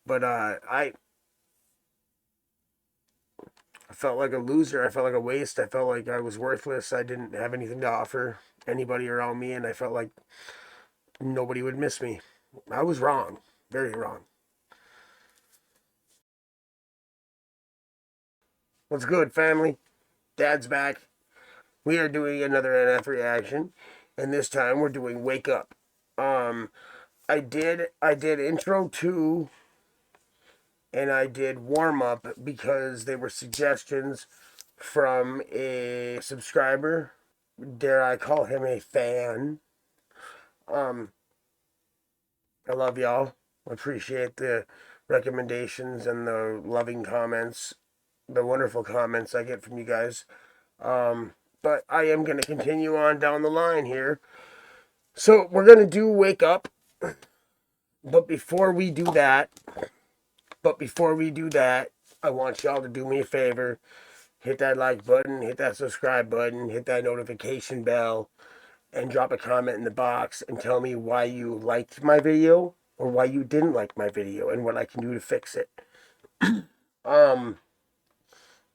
But I felt like a loser. I felt like a waste. I felt like I was worthless. I didn't have anything to offer anybody around me, and I felt like nobody would miss me. I was wrong, very wrong. What's good, family? Dad's back. We are doing another NF reaction, and this time we're doing Wake Up. Um, I did intro 2 and I did warm up because they were suggestions from a subscriber. Dare I call him a fan? Um, I love y'all. Appreciate the recommendations and the loving comments, the wonderful comments I get from you guys. But I am going to continue on down the line here. So we're going to do Wake Up. But before we do that, I want y'all to do me a favor. Hit that like button, hit that subscribe button, hit that notification bell, and drop a comment in the box and tell me why you liked my video or why you didn't like my video and what I can do to fix it.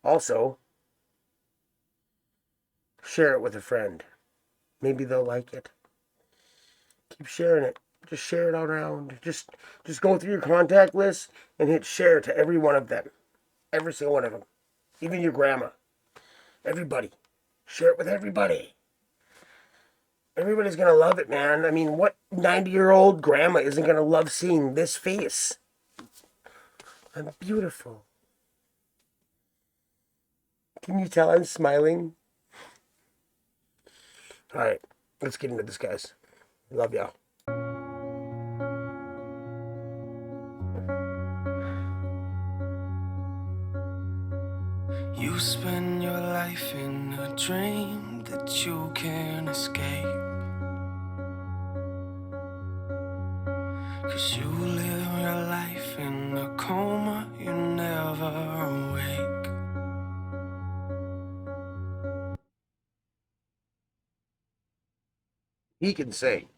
Also, share it with a friend. Maybe they'll like it. Keep sharing it. Just share it all around. Just go through your contact list and hit share to every one of them. Every single one of them. Even your grandma. Everybody. Share it with everybody. Everybody's going to love it, man. I mean, what 90-year-old grandma isn't going to love seeing this face? I'm beautiful. Can you tell I'm smiling? Alright, let's get into this, guys. Love y'all. You spend your life in a dream that you can't escape, 'cause you live your life in a coma, you never awake. He can sing.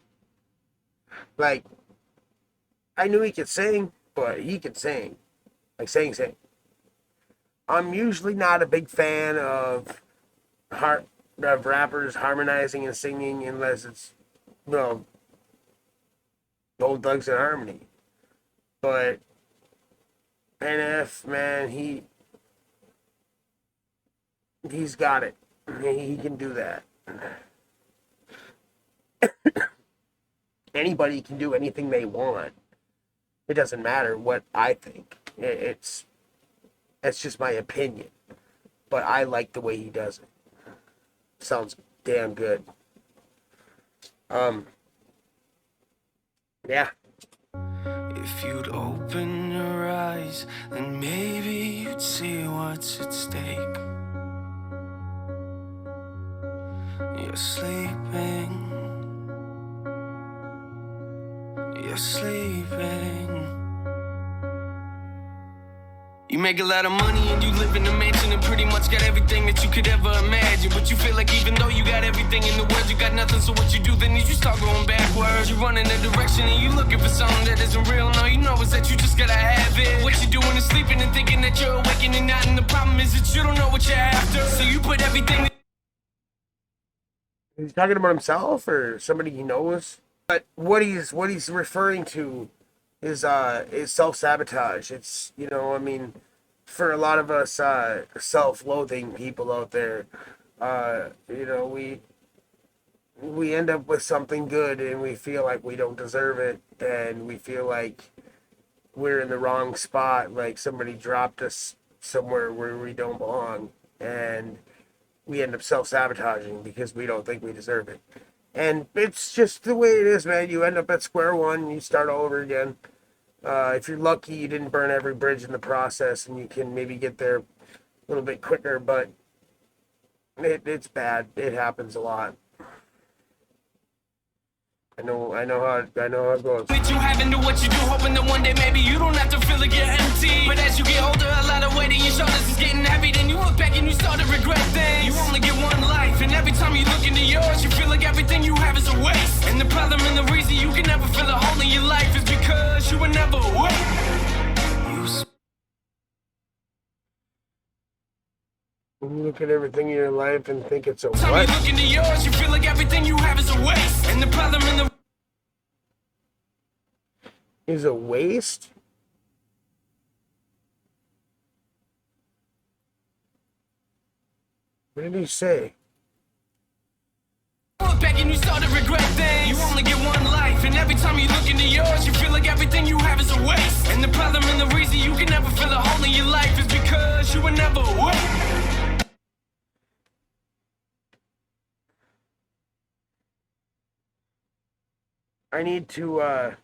Like, I knew he could sing, but he could sing. Like, sing. I'm usually not a big fan of rappers harmonizing and singing unless it's, well, Gold Thugs and Harmony. But NF, man, he's got it. He can do that. Anybody can do anything they want. It doesn't matter what I think. It's just my opinion. But I like the way he does it. Sounds damn good. Yeah. If you'd open your eyes, then maybe you'd see what's at stake. You're sleeping. You're sleeping. You make a lot of money and you live in a mansion and pretty much got everything that you could ever imagine. But you feel like even though you got everything in the world, you got nothing. So what you do then is you start going backwards. You run in a direction and you looking for something that isn't real. No, you know is that you just gotta have it. What you doing is sleeping and thinking that you're awakening and not. And the problem is that you don't know what you're after. So you put everything. He's talking about himself or somebody he knows. But what he's referring to is self-sabotage. It's, you know, I mean, for a lot of us self-loathing people out there, you know, we end up with something good and we feel like we don't deserve it, and we feel like we're in the wrong spot, like somebody dropped us somewhere where we don't belong, and we end up self-sabotaging because we don't think we deserve it. And it's just the way it is, man. You end up at square one, you start all over again. If you're lucky, you didn't burn every bridge in the process, and you can maybe get there a little bit quicker, but it's bad. It happens a lot. I know how it goes. That you have into what you do, hoping that one day maybe you don't have to feel like you're empty. But as you get older, a lot of weight on your shoulders is getting heavy. Then you look back and you start to regret things. You only get one life, and every time you look into yours, you feel like everything you have is a waste. And the problem and the reason you can never feel a hole in your life is because you were never awake. You look at everything in your life and think it's a Time what? you look into yours, you feel like everything you have is a waste. And the problem in the Is a waste? What did he say? look back and you start to regret things. You only get one life, and every time you look into yours, you feel like everything you have is a waste. And the problem and the reason you can never feel a hole in your life is because you were never awake. I need to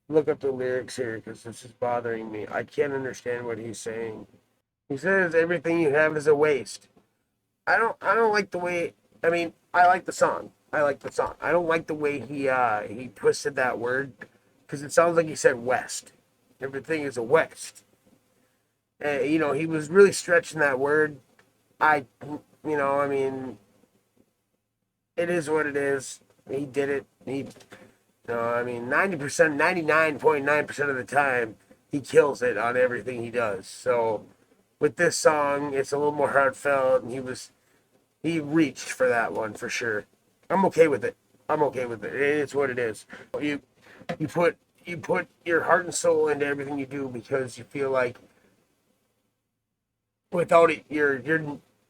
look up the lyrics here because this is bothering me. I can't understand what he's saying. He says everything you have is a waste. I don't like the way. I mean, I like the song. I like the song. I don't like the way he twisted that word because it sounds like he said west. Everything is a west. You know, he was really stretching that word. I mean, it is what it is. He did it. I mean, 90%, 99.9% of the time, he kills it on everything he does. So, with this song, it's a little more heartfelt, and he reached for that one for sure. I'm okay with it. I'm okay with it. It's what it is. You put your heart and soul into everything you do because you feel like without it, you're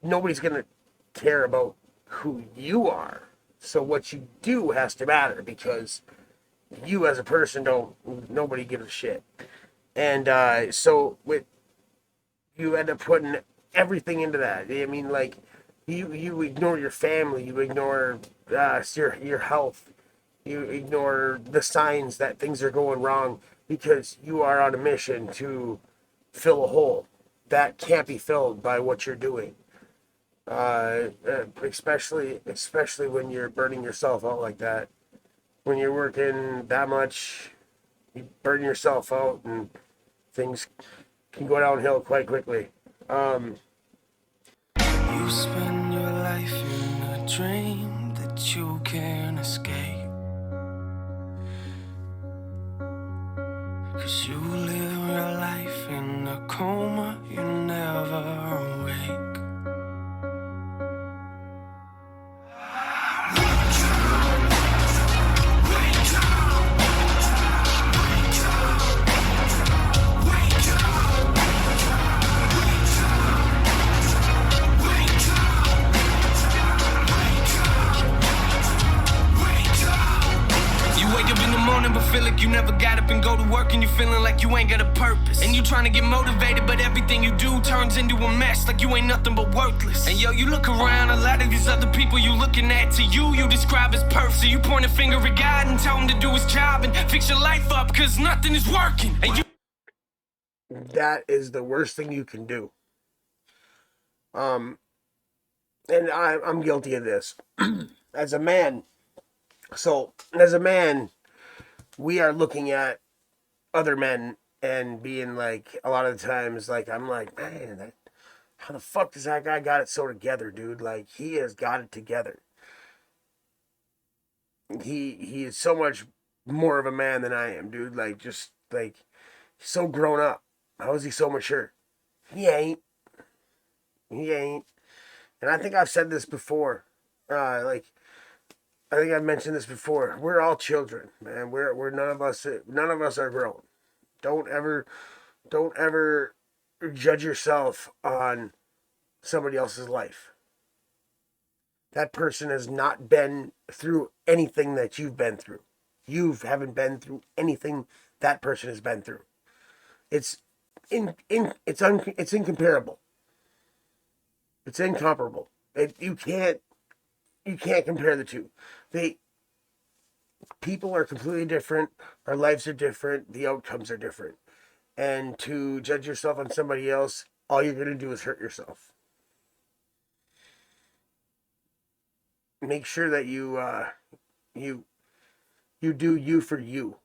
nobody's gonna care about who you are. So what you do has to matter because you as a person nobody gives a shit. And so you end up putting everything into that. I mean, like you ignore your family, you ignore your health, you ignore the signs that things are going wrong because you are on a mission to fill a hole that can't be filled by what you're doing. Especially when you're burning yourself out like that. When you're working that much, you burn yourself out and things can go downhill quite quickly. You spend your life in a dream that you can't escape. 'Cause you live your life in a coma, you never awake. But feel like you never got up and go to work and you feeling like you ain't got a purpose. And you trying to get motivated, but everything you do turns into a mess, like you ain't nothing but worthless. And yo, you look around, a lot of these other people you looking at, to you describe as perfect. So you point a finger at God and tell him to do his job and fix your life up, cause nothing is working. And that is the worst thing you can do. And I'm guilty of this. As a man, we are looking at other men and being like, a lot of the times, like, I'm like, man, how the fuck does that guy got it so together, dude? Like, he has got it together. He is so much more of a man than I am, dude. Like, just, like, he's so grown up. How is he so mature? He ain't. And I think I've said this before. I think I've mentioned this before. We're all children, man. We're none of us are grown. Don't ever judge yourself on somebody else's life. That person has not been through anything that you've been through. You haven't been through anything that person has been through. It's incomparable. It's incomparable. You can't compare the two. People are completely different. Our lives are different. The outcomes are different. And to judge yourself on somebody else, all you're going to do is hurt yourself. Make sure that you do you for you.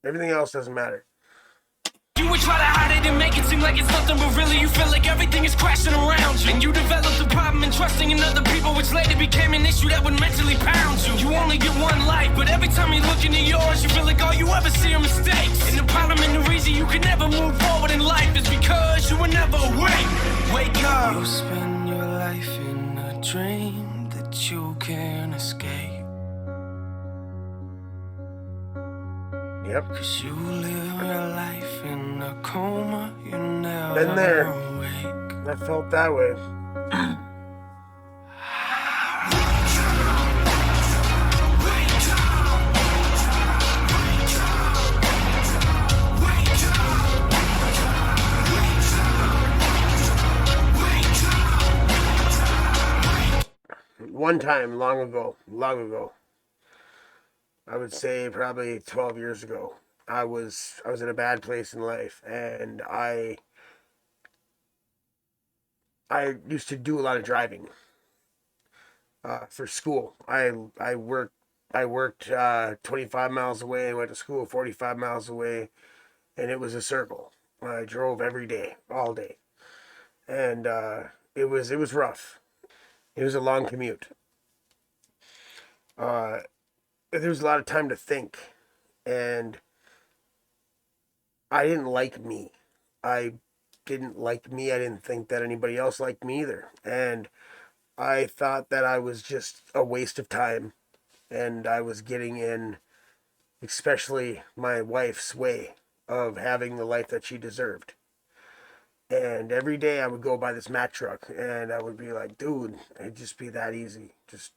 Everything else doesn't matter. You would try to hide it and make it seem like it's nothing, but really you feel like everything is crashing around you. And you developed the problem in trusting in other people, which later became an issue that would mentally pound you. You only get one life, but every time you look into yours, you feel like all you ever see are mistakes. And the problem and the reason you can never move forward in life is because you were never awake. wake up. You spend your life in a dream that you can't escape. Yep. Cause you live your life in a coma, you never Been there. awake. I felt that way. One time, long ago, I would say probably 12 years ago, I was in a bad place in life, and I used to do a lot of driving for school. I worked 25 miles away and went to school 45 miles away, and it was a circle. I drove every day, all day, and it was rough. It was a long commute. There was a lot of time to think, and I didn't like me. I didn't like me. I didn't think that anybody else liked me either. And I thought that I was just a waste of time, and I was getting in, especially my wife's way of having the life that she deserved. And every day I would go by this Mack truck, and I would be like, dude, it'd just be that easy. Just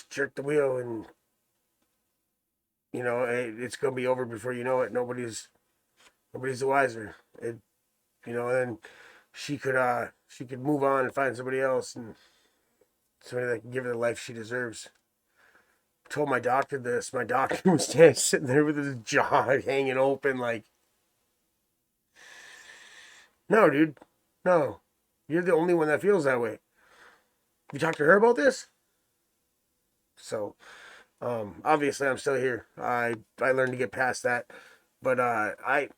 jerk the wheel, and it's gonna be over before you know it. Nobody's the wiser. And she could move on and find somebody else, and somebody that can give her the life she deserves. I told my doctor this. My doctor was sitting there with his jaw hanging open, like, no, dude, no, you're the only one that feels that way. You talked to her about this? So, obviously, I'm still here. I learned to get past that, but I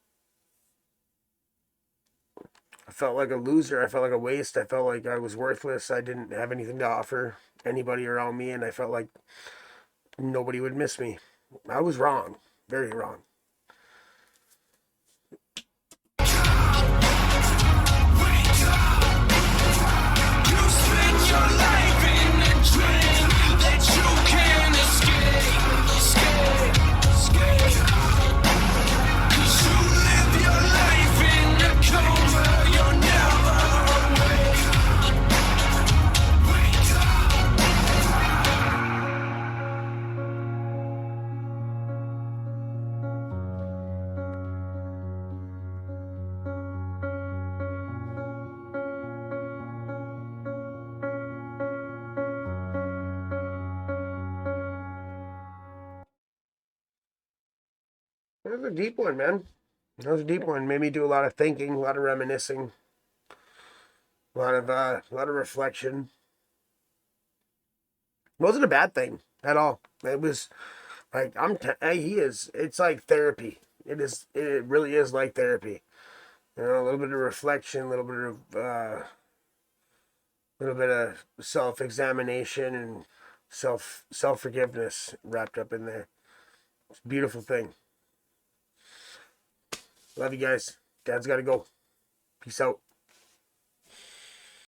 felt like a loser. I felt like a waste. I felt like I was worthless. I didn't have anything to offer anybody around me, and I felt like nobody would miss me. I was wrong, very wrong. That was a deep one, man. That was a deep one. Made me do a lot of thinking, a lot of reminiscing, a lot of reflection. It wasn't a bad thing at all. It was like it's like therapy. It is. It really is like therapy. A little bit of reflection, a little bit of self-examination and self-forgiveness wrapped up in there. It's a beautiful thing. Love you guys. Dad's got to go. Peace out.